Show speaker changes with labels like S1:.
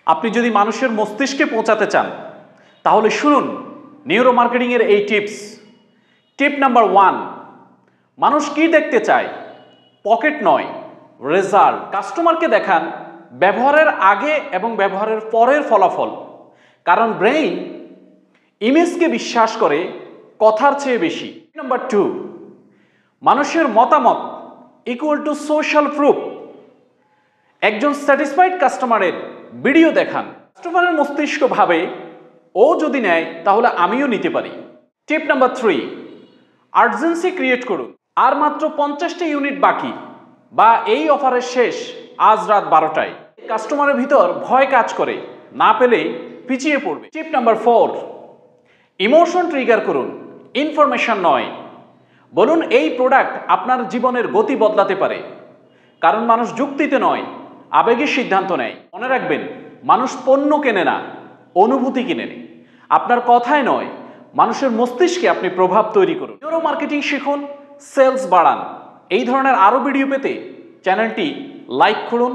S1: আপনি যদি মানুষের মস্তিষ্কে পৌঁছাতে চান তাহলে শুনুন নিউরো মার্কেটিং এর এই টিপস। টিপ নাম্বার 1, মানুষ কি দেখতে চায়? পকেট নয়, রেজাল্ট। কাস্টমারকে দেখান ব্যবহারের আগে এবং ব্যবহারের পরের ফলাফল, কারণ ব্রেইন ইমেজকে বিশ্বাস করে কথার চেয়ে বেশি। নাম্বার 2, মানুষের মতামত ইকুয়াল টু সোশ্যাল প্রুফ। একজন স্যাটিসফাইড কাস্টমারের ভিডিও দেখান, কাস্টমারের মস্তিষ্ক ভাবে ও যদি নেয় তাহলে আমিও নিতে পারি। টিপ নাম্বার 3, আর্জেন্সি ক্রিয়েট করুন। আর মাত্র 50টি ইউনিট বাকি, বা এই অফারের শেষ আজ রাত 12টায়। কাস্টমারের ভিতর ভয় কাজ করে, না পেলে পিছিয়ে পড়বে। টিপ নাম্বার 4, ইমোশন ট্রিগার করুন, ইনফরমেশন নয়। বলুন এই প্রোডাক্ট আপনার জীবনের গতি বদলাতে পারে, কারণ মানুষ যুক্তিতে নয় আবেগের সিদ্ধান্ত নেয়। মনে রাখবেন, মানুষ পণ্য কেনে না, অনুভূতি কিনে নেয়। আপনার কথায় নয়, মানুষের মস্তিষ্কে আপনি প্রভাব তৈরি করুন। নিউরো মার্কেটিং শিখুন, সেলস বাড়ান। এই ধরনের আরও ভিডিও পেতে চ্যানেলটি লাইক করুন,